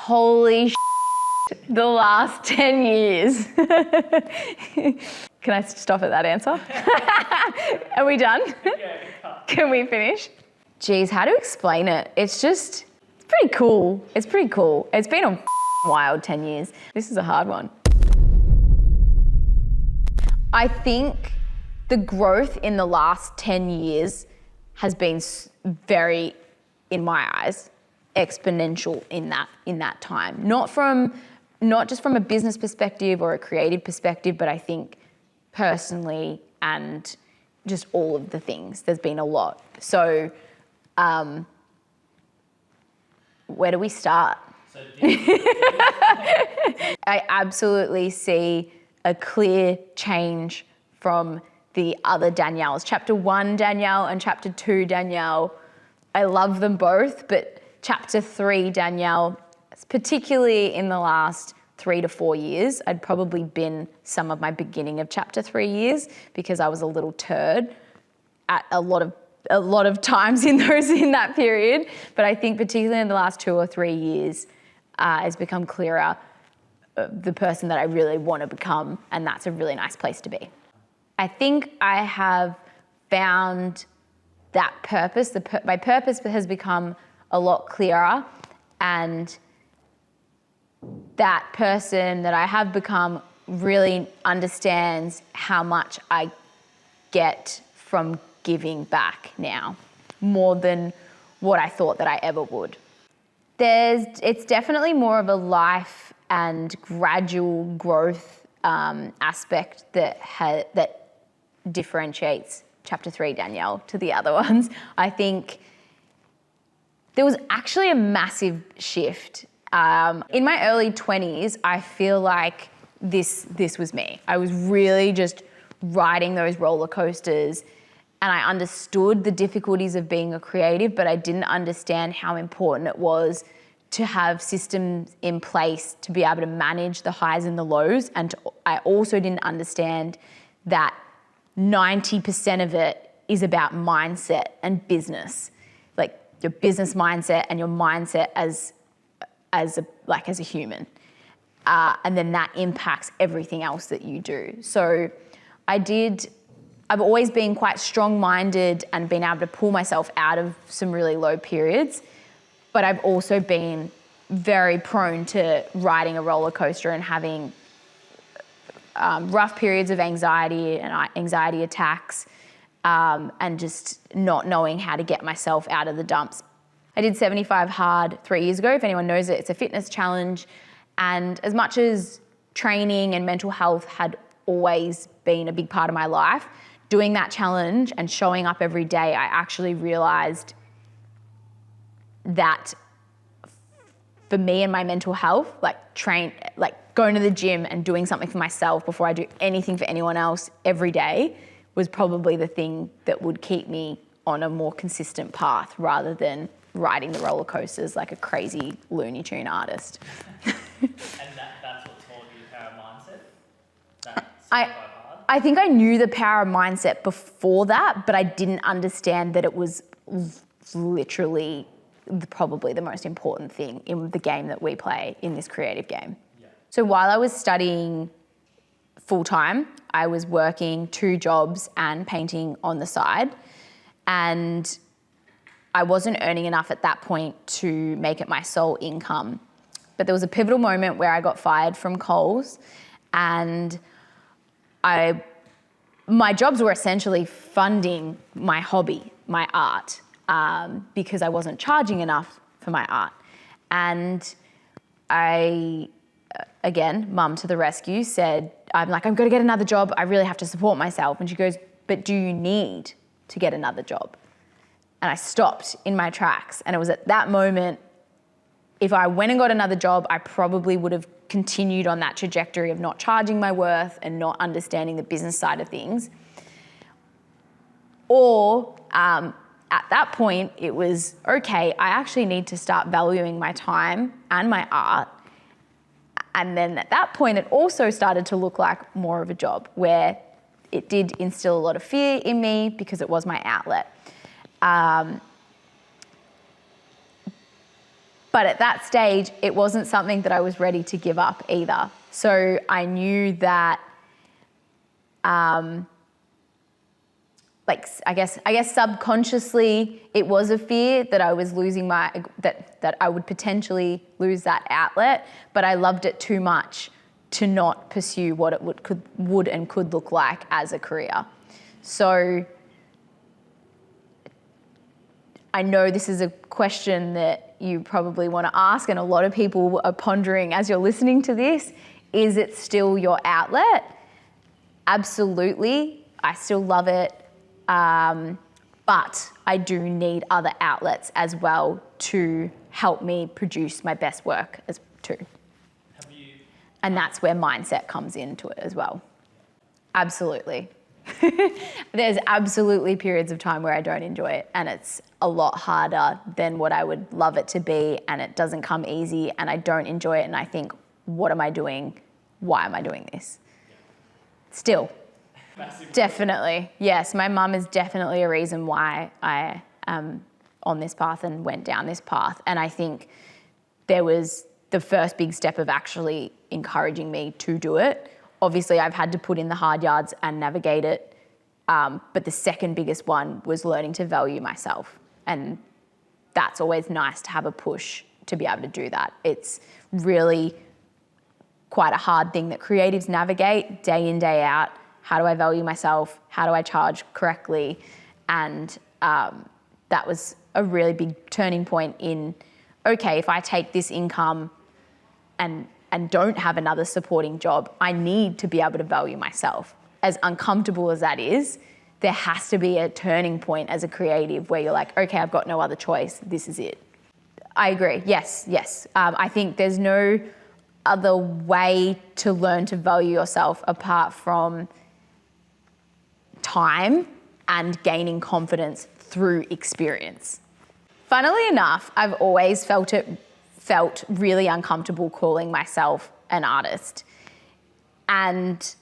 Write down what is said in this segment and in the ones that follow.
Holy the last 10 years. Can I stop at that answer? Are we done? Can we finish? Geez, how to explain it? It's pretty cool. It's pretty cool. It's been a wild 10 years. This is a hard one. I think the growth in the last 10 years has been very, in my eyes, exponential in that time. Not just from a business perspective or a creative perspective, but I think personally and just all of the things. There's been a lot. So, where do we start? I absolutely see a clear change from the other Danielles. Chapter 1 Danielle and Chapter 2 Danielle, I love them both, but Chapter 3 Danielle, particularly in the last 3 to 4 years, I'd probably been some of my beginning of Chapter 3 years because I was a little turd at a lot of times in that period. But I think particularly in the last 2 or 3 years, it's become clearer the person that I really want to become, and that's a really nice place to be. I think I have found that purpose. My purpose has become a lot clearer, and that person that I have become really understands how much I get from giving back now, more than what I thought that I ever would. It's definitely more of a life and gradual growth aspect that differentiates Chapter 3 Danielle to the other ones. I think there was actually a massive shift. In my early 20s, I feel like this was me. I was really just riding those roller coasters, and I understood the difficulties of being a creative, but I didn't understand how important it was to have systems in place to be able to manage the highs and the lows. And I also didn't understand that 90% of it is about mindset and business, like your business mindset and your mindset as a human. And then that impacts everything else that you do. So I've always been quite strong-minded and been able to pull myself out of some really low periods, but I've also been very prone to riding a roller coaster and having rough periods of anxiety and anxiety attacks, and just not knowing how to get myself out of the dumps. I did 75 hard 3 years ago. If anyone knows it, it's a fitness challenge. And as much as training and mental health had always been a big part of my life, doing that challenge and showing up every day, I actually realized that for me and my mental health, like going to the gym and doing something for myself before I do anything for anyone else every day was probably the thing that would keep me on a more consistent path rather than riding the roller coasters like a crazy Looney Tune artist. And that's what taught you the power of mindset? I think I knew the power of mindset before that, but I didn't understand that it was literally probably the most important thing in the game that we play in this creative game. Yeah. So while I was studying full-time, I was working 2 jobs and painting on the side, and I wasn't earning enough at that point to make it my sole income. But there was a pivotal moment where I got fired from Coles, and my jobs were essentially funding my hobby, my art, because I wasn't charging enough for my art. And I, again, mum to the rescue, said, I'm going to get another job. I really have to support myself. And she goes, but do you need to get another job? And I stopped in my tracks. And it was at that moment, if I went and got another job, I probably would have continued on that trajectory of not charging my worth and not understanding the business side of things. Or at that point, it was, okay, I actually need to start valuing my time and my art. And then at that point, it also started to look like more of a job, where it did instill a lot of fear in me because it was my outlet. But at that stage, it wasn't something that I was ready to give up either. So I knew that, like, I guess subconsciously it was a fear that I was losing that I would potentially lose that outlet, but I loved it too much to not pursue what it would and could look like as a career. So I know this is a question that you probably want to ask, and a lot of people are pondering as you're listening to this. Is it still your outlet? Absolutely. I still love it. But I do need other outlets as well to help me produce my best work too. And that's where mindset comes into it as well. Absolutely. There's absolutely periods of time where I don't enjoy it, and it's a lot harder than what I would love it to be, and it doesn't come easy, and I don't enjoy it, and I think, what am I doing? Why am I doing this? Still. Definitely. Yes, my mum is definitely a reason why I am on this path and went down this path. And I think there was the first big step of actually encouraging me to do it. Obviously, I've had to put in the hard yards and navigate it. But the second biggest one was learning to value myself. And that's always nice to have a push to be able to do that. It's really quite a hard thing that creatives navigate day in, day out. How do I value myself? How do I charge correctly? And that was a really big turning point in, okay, if I take this income and don't have another supporting job, I need to be able to value myself. As uncomfortable as that is, there has to be a turning point as a creative where you're like, okay, I've got no other choice. This is it. I agree. Yes. I think there's no other way to learn to value yourself apart from time and gaining confidence through experience. Funnily enough, I've always felt really uncomfortable calling myself an artist. And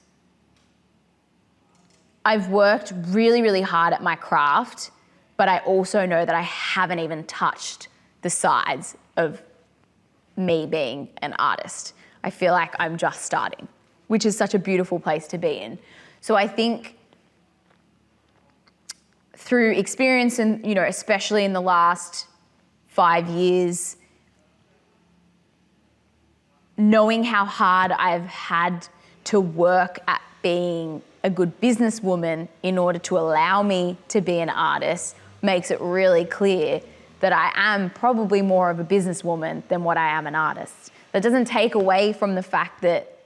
I've worked really, really hard at my craft, but I also know that I haven't even touched the sides of me being an artist. I feel like I'm just starting, which is such a beautiful place to be in. So I think through experience and, especially in the last 5 years, knowing how hard I've had to work at being a good businesswoman in order to allow me to be an artist makes it really clear that I am probably more of a businesswoman than what I am an artist. That doesn't take away from the fact that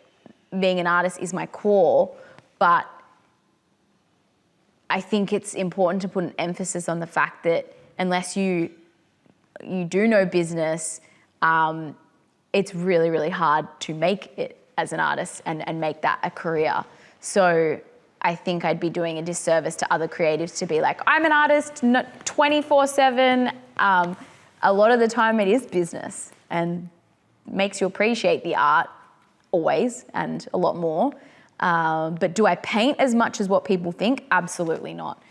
being an artist is my core, but I think it's important to put an emphasis on the fact that unless you do know business, it's really, really hard to make it as an artist and make that a career. So I think I'd be doing a disservice to other creatives to be like, I'm an artist, not 24/7. A lot of the time it is business and makes you appreciate the art always and a lot more. But do I paint as much as what people think? Absolutely not.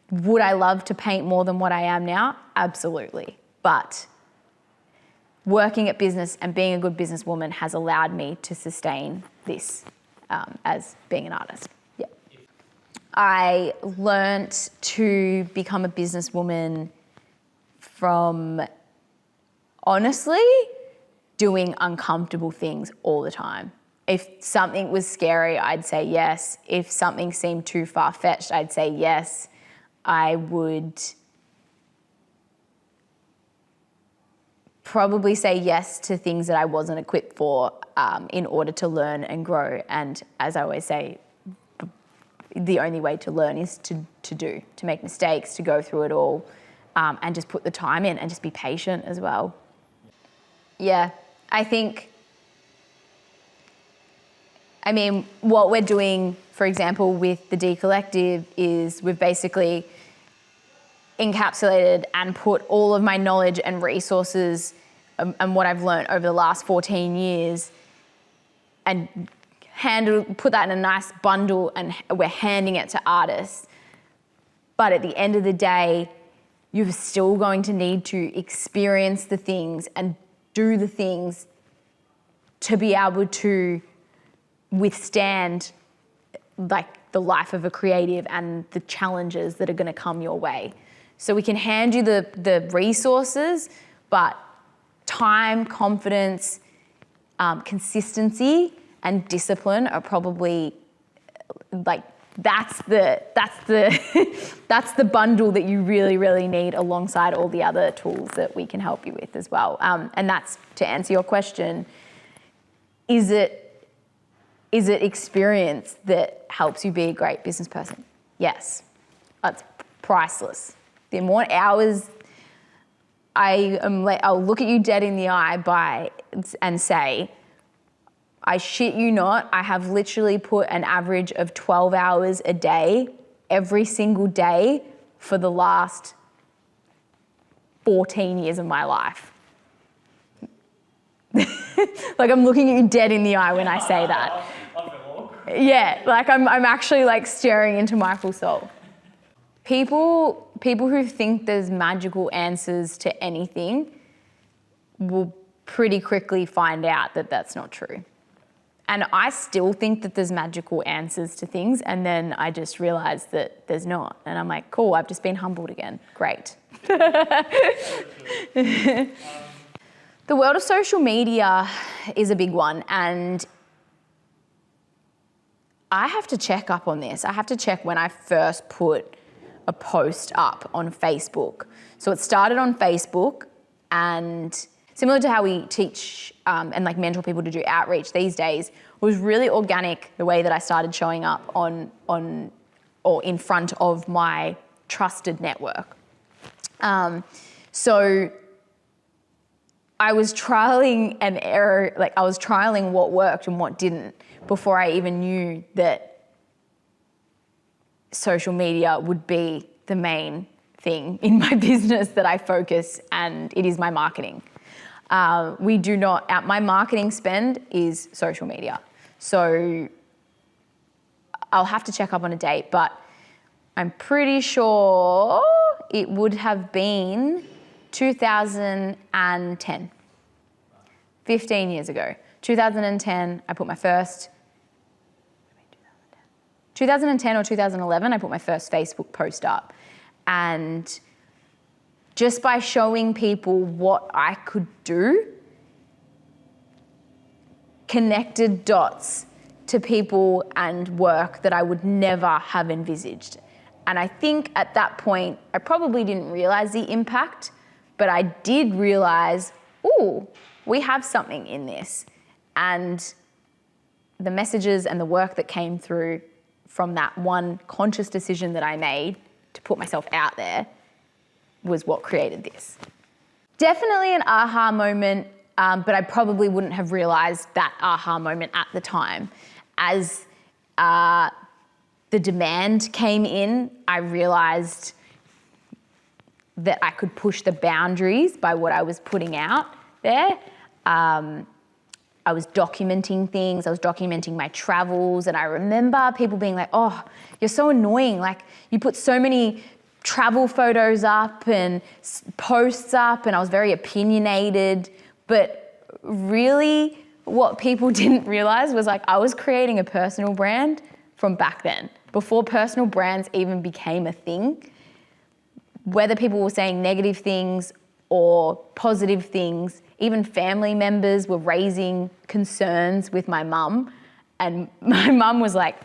Would I love to paint more than what I am now? Absolutely. But working at business and being a good businesswoman has allowed me to sustain this as being an artist. Yeah. I learnt to become a businesswoman from, honestly, doing uncomfortable things all the time. If something was scary, I'd say yes. If something seemed too far-fetched, I'd say yes. I would probably say yes to things that I wasn't equipped for in order to learn and grow. And as I always say, the only way to learn is to make mistakes, to go through it all, and just put the time in and just be patient as well. Yeah, I think, what we're doing, for example, with the D Collective is we've basically encapsulated and put all of my knowledge and resources and what I've learned over the last 14 years and put that in a nice bundle, and we're handing it to artists. But at the end of the day, you're still going to need to experience the things and do the things to be able to withstand like the life of a creative and the challenges that are going to come your way. So we can hand you the resources, but time, confidence, consistency, and discipline are probably like that's the that's the bundle that you really, really need alongside all the other tools that we can help you with as well. And that's to answer your question. Is it experience that helps you be a great business person? Yes, that's priceless. The more hours I'll look at you dead in the eye and say, I shit you not, I have literally put an average of 12 hours a day, every single day for the last 14 years of my life. Like I'm looking at you dead in the eye when I say that. Yeah, like I'm actually like staring into my full soul. People who think there's magical answers to anything will pretty quickly find out that that's not true. And I still think that there's magical answers to things, and then I just realize that there's not. And I'm like, cool, I've just been humbled again. Great. The world of social media is a big one, and I have to check up on this. I have to check when I first put a post up on Facebook. So it started on Facebook, and similar to how we teach and like mentor people to do outreach these days, it was really organic the way that I started showing up on or in front of my trusted network. So I was trialing an error, like I was trialing what worked and what didn't before I even knew that social media would be the main thing in my business that I focus, and it is my marketing. My marketing spend is social media. So I'll have to check up on a date, but I'm pretty sure it would have been 2010, 15 years ago. 2010, I put my first, 2010 or 2011, I put my first Facebook post up. And just by showing people what I could do, connected dots to people and work that I would never have envisaged. And I think at that point, I probably didn't realize the impact, but I did realize, ooh, we have something in this. And the messages and the work that came through from that one conscious decision that I made to put myself out there was what created this. Definitely an aha moment, but I probably wouldn't have realized that aha moment at the time. As the demand came in, I realized that I could push the boundaries by what I was putting out there. I was documenting things, I was documenting my travels, and I remember people being like, oh, you're so annoying. Like, you put so many travel photos up and posts up, and I was very opinionated. But really, what people didn't realize was like I was creating a personal brand from back then, before personal brands even became a thing. Whether people were saying negative things or positive things, even family members were raising concerns with my mum, and my mum was like,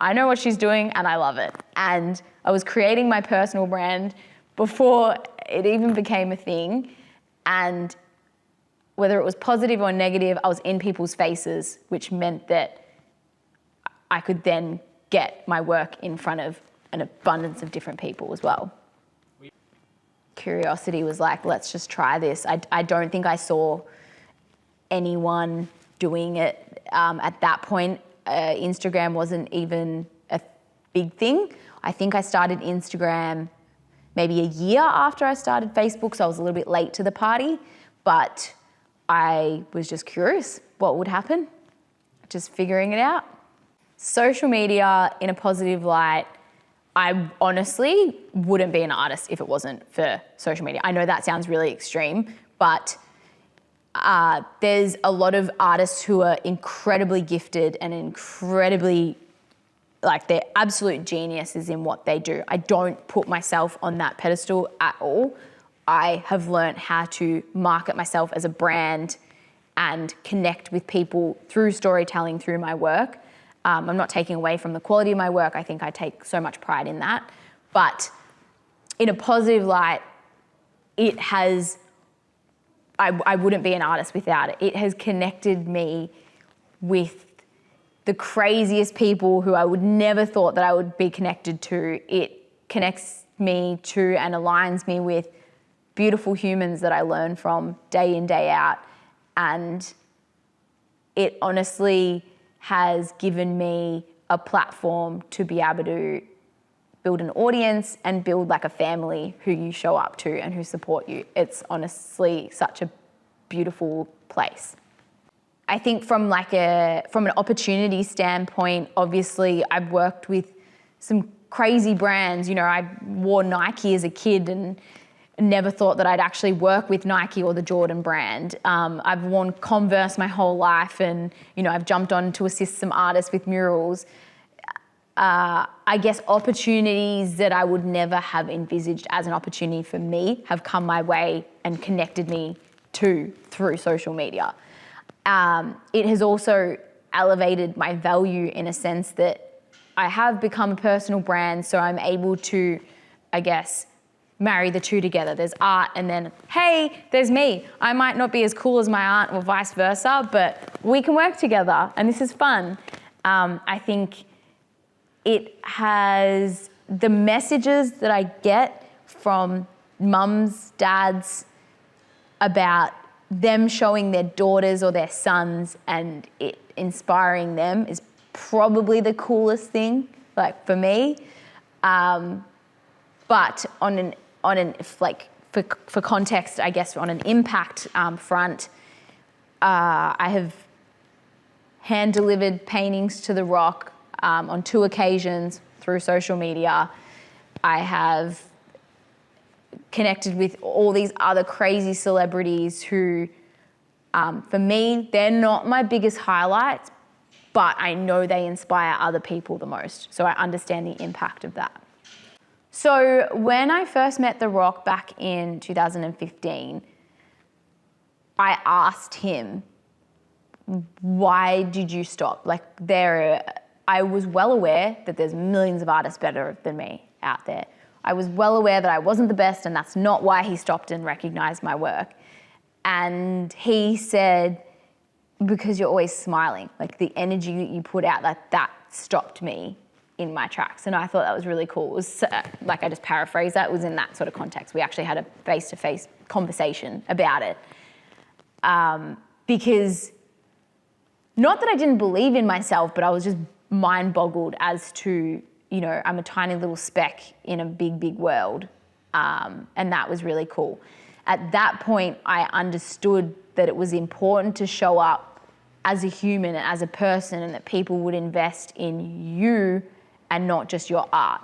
I know what she's doing and I love it. And I was creating my personal brand before it even became a thing. And whether it was positive or negative, I was in people's faces, which meant that I could then get my work in front of an abundance of different people as well. Curiosity was like, let's just try this. I don't think I saw anyone doing it at that point. Instagram wasn't even a big thing. I think I started Instagram maybe a year after I started Facebook, so I was a little bit late to the party, but I was just curious what would happen, just figuring it out. Social media in a positive light, I honestly wouldn't be an artist if it wasn't for social media. I know that sounds really extreme, but there's a lot of artists who are incredibly gifted and incredibly, like, they're absolute geniuses in what they do. I don't put myself on that pedestal at all. I have learned how to market myself as a brand and connect with people through storytelling, through my work. I'm not taking away from the quality of my work. I think I take so much pride in that. But in a positive light, it has, I wouldn't be an artist without it. It has connected me with the craziest people who I would never thought that I would be connected to. It connects me to and aligns me with beautiful humans that I learn from day in, day out. And it honestly has given me a platform to be able to build an audience and build like a family who you show up to and who support you. It's honestly such a beautiful place. I think from an opportunity standpoint, obviously I've worked with some crazy brands. You know, I wore Nike as a kid and never thought that I'd actually work with Nike or the Jordan brand. I've worn Converse my whole life, and you know, I've jumped on to assist some artists with murals. I guess opportunities that I would never have envisaged as an opportunity for me have come my way and connected me through social media. It has also elevated my value in a sense that I have become a personal brand, so I'm able to, I guess, marry the two together. There's art and then, hey, there's me. I might not be as cool as my aunt or vice versa, but we can work together and this is fun. I think it has, the messages that I get from mums, dads about them showing their daughters or their sons and it inspiring them is probably the coolest thing, like for me. But for context, I guess on an impact front, I have hand-delivered paintings to The Rock on 2 occasions through social media. I have connected with all these other crazy celebrities who, for me, they're not my biggest highlights, but I know they inspire other people the most. So I understand the impact of that. So when I first met The Rock back in 2015, I asked him, why did you stop? Like, I was well aware that there's millions of artists better than me out there. I was well aware that I wasn't the best, and that's not why he stopped and recognized my work. And he said, because you're always smiling, like the energy that you put out, that stopped me in my tracks. And I thought that was really cool. It was, like, I just paraphrased that, it was in that sort of context. We actually had a face-to-face conversation about it. Because not that I didn't believe in myself, but I was just mind boggled as to, you know, I'm a tiny little speck in a big, big world. And that was really cool. At that point, I understood that it was important to show up as a human and as a person, and that people would invest in you and not just your art.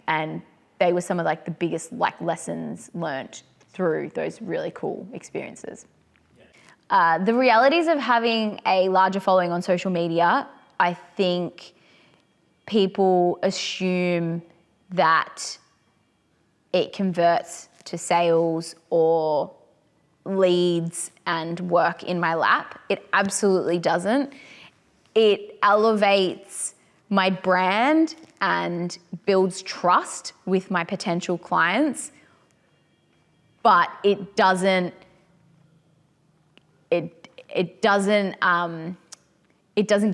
And they were some of like the biggest lessons learnt through those really cool experiences. The realities of having a larger following on social media, I think people assume that it converts to sales or leads and work in my lap. It absolutely doesn't. It elevates my brand and builds trust with my potential clients, but it doesn't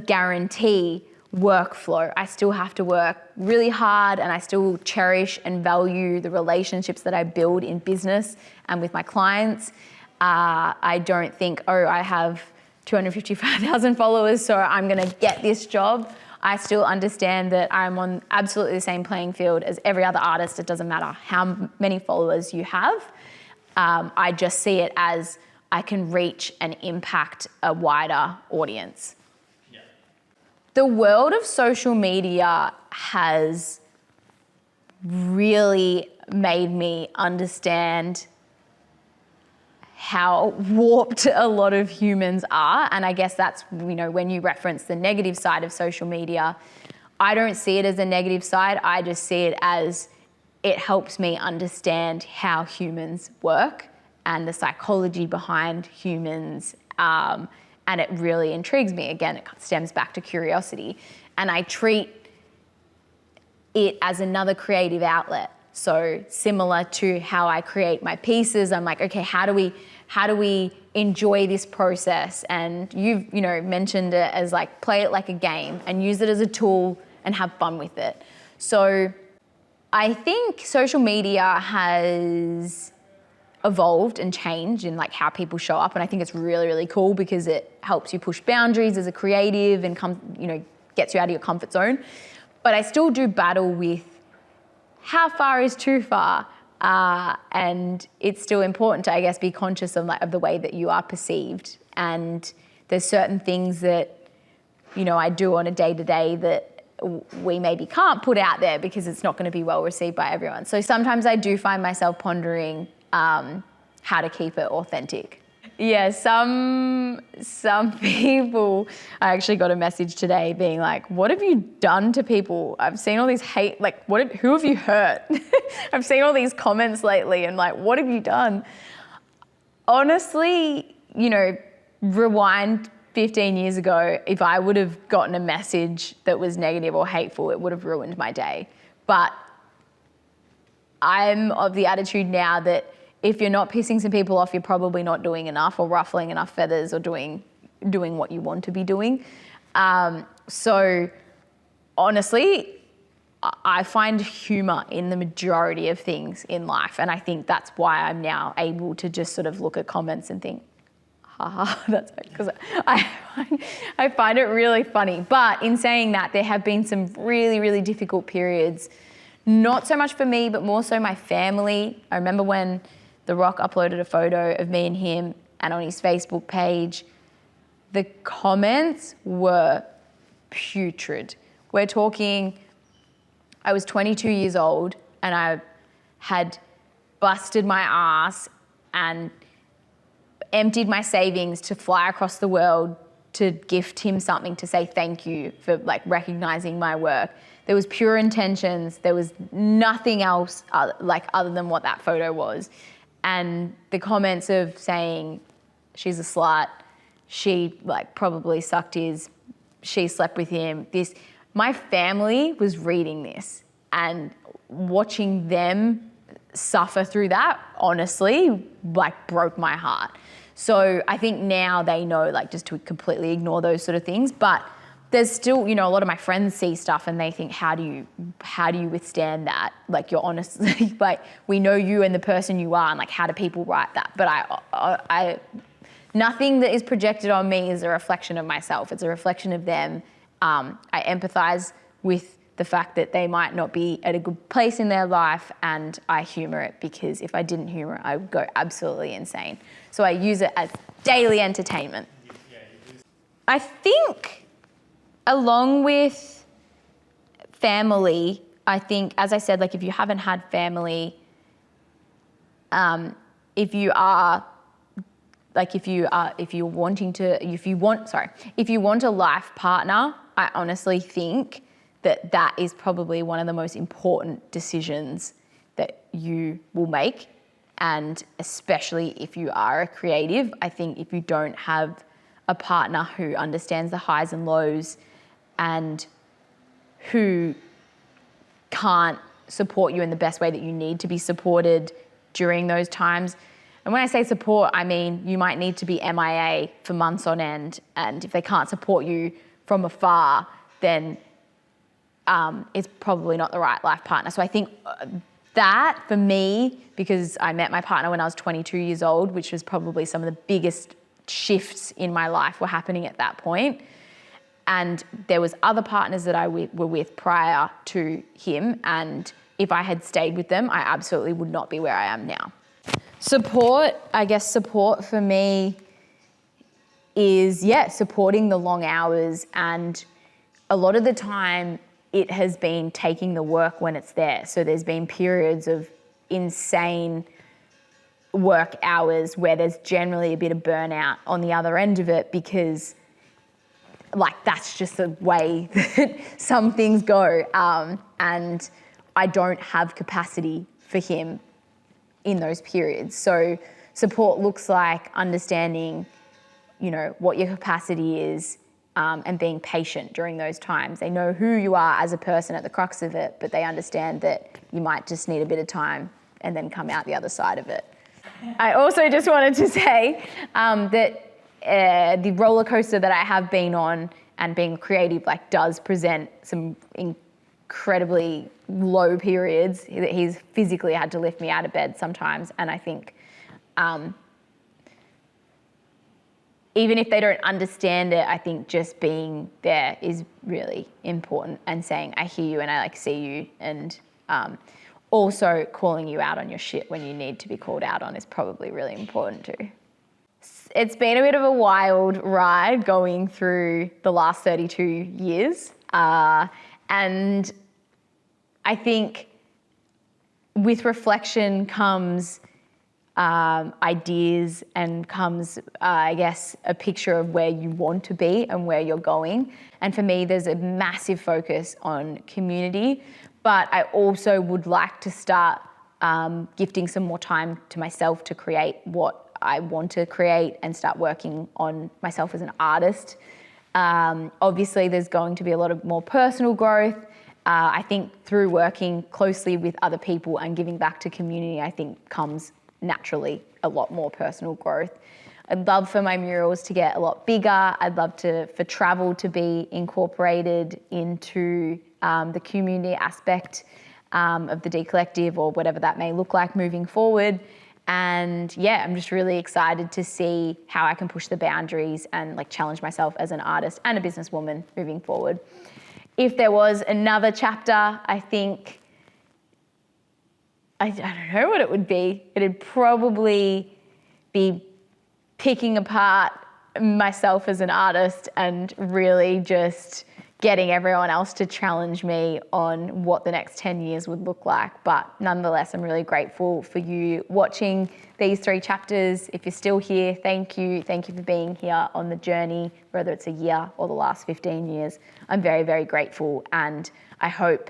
guarantee workflow. I still have to work really hard, and I still cherish and value the relationships that I build in business and with my clients. I don't think, oh, I have 255,000 followers, so I'm gonna get this job. I still understand that I'm on absolutely the same playing field as every other artist. It doesn't matter how many followers you have. I just see it as I can reach and impact a wider audience. Yeah. The world of social media has really made me understand how warped a lot of humans are. And I guess that's, when you reference the negative side of social media, I don't see it as a negative side. I just see it as it helps me understand how humans work and the psychology behind humans. And it really intrigues me. Again, it stems back to curiosity. And I treat it as another creative outlet. So similar to how I create my pieces, I'm like, okay, how do we enjoy this process? And you've, mentioned it as like, play it like a game and use it as a tool and have fun with it. So I think social media has evolved and changed in like how people show up. And I think it's really, really cool because it helps you push boundaries as a creative and gets you out of your comfort zone. But I still do battle with how far is too far. And it's still important to, I guess, be conscious of the way that you are perceived. And there's certain things that, I do on a day-to-day that we maybe can't put out there because it's not going to be well received by everyone. So sometimes I do find myself pondering how to keep it authentic. Yeah, some people, I actually got a message today being like, what have you done to people? I've seen all these hate, like, who have you hurt? I've seen all these comments lately and like, what have you done? Honestly, rewind 15 years ago, if I would have gotten a message that was negative or hateful, it would have ruined my day. But I'm of the attitude now that if you're not pissing some people off, you're probably not doing enough or ruffling enough feathers or doing what you want to be doing. So honestly, I find humor in the majority of things in life. And I think that's why I'm now able to just sort of look at comments and think, haha, that's because I find it really funny. But in saying that, there have been some really, really difficult periods, not so much for me, but more so my family. I remember when The Rock uploaded a photo of me and him, and on his Facebook page, the comments were putrid. We're talking, I was 22 years old and I had busted my ass and emptied my savings to fly across the world to gift him something to say thank you for like recognizing my work. There was pure intentions. There was nothing else other than what that photo was. And the comments of saying she's a slut, she like probably sucked his, she slept with him, this, my family was reading this and watching them suffer through that, honestly, like broke my heart. So I think now they know like just to completely ignore those sort of things, but there's still, a lot of my friends see stuff and they think, how do you withstand that? Like you're honestly, like we know you and the person you are and like how do people write that? But I nothing that is projected on me is a reflection of myself. It's a reflection of them. I empathize with the fact that they might not be at a good place in their life and I humor it because if I didn't humor it, I would go absolutely insane. So I use it as daily entertainment. I think along with family, I think, as I said, like if you haven't had family, if you want a life partner, I honestly think that is probably one of the most important decisions that you will make. And especially if you are a creative, I think if you don't have a partner who understands the highs and lows and who can't support you in the best way that you need to be supported during those times. And when I say support, I mean you might need to be MIA for months on end, and if they can't support you from afar, then it's probably not the right life partner. So I think that for me, because I met my partner when I was 22 years old, which was probably some of the biggest shifts in my life were happening at that point. And there was other partners that I were with prior to him. And if I had stayed with them, I absolutely would not be where I am now. Support for me is, supporting the long hours. And a lot of the time it has been taking the work when it's there. So there's been periods of insane work hours where there's generally a bit of burnout on the other end of it, because like that's just the way that some things go. And I don't have capacity for him in those periods. So support looks like understanding, you know, what your capacity is, and being patient during those times. They know who you are as a person at the crux of it, but they understand that you might just need a bit of time and then come out the other side of it. I also just wanted to say that the roller coaster that I have been on and being creative like does present some incredibly low periods that he's physically had to lift me out of bed sometimes. And I think even if they don't understand it, I think just being there is really important, and saying I hear you and I like see you, and also calling you out on your shit when you need to be called out on is probably really important too. It's been a bit of a wild ride going through the last 32 years. And I think with reflection comes ideas, and comes, I guess, a picture of where you want to be and where you're going. And for me, there's a massive focus on community, but I also would like to start gifting some more time to myself to create what I want to create and start working on myself as an artist. Obviously, there's going to be a lot of more personal growth. I think through working closely with other people and giving back to community, I think comes naturally a lot more personal growth. I'd love for my murals to get a lot bigger. I'd love for travel to be incorporated into the community aspect of the D Collective, or whatever that may look like moving forward. And yeah, I'm just really excited to see how I can push the boundaries and like challenge myself as an artist and a businesswoman moving forward. If there was another chapter, I think, I don't know what it would be. It'd probably be picking apart myself as an artist and really just getting everyone else to challenge me on what the next 10 years would look like. But nonetheless, I'm really grateful for you watching these 3 chapters. If you're still here, thank you. Thank you for being here on the journey, whether it's a year or the last 15 years. I'm very, very grateful. And I hope,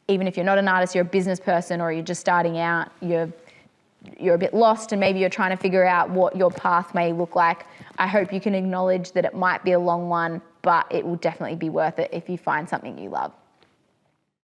even if you're not an artist, you're a business person, or you're just starting out, you're a bit lost and maybe you're trying to figure out what your path may look like, I hope you can acknowledge that it might be a long one, but it will definitely be worth it if you find something you love.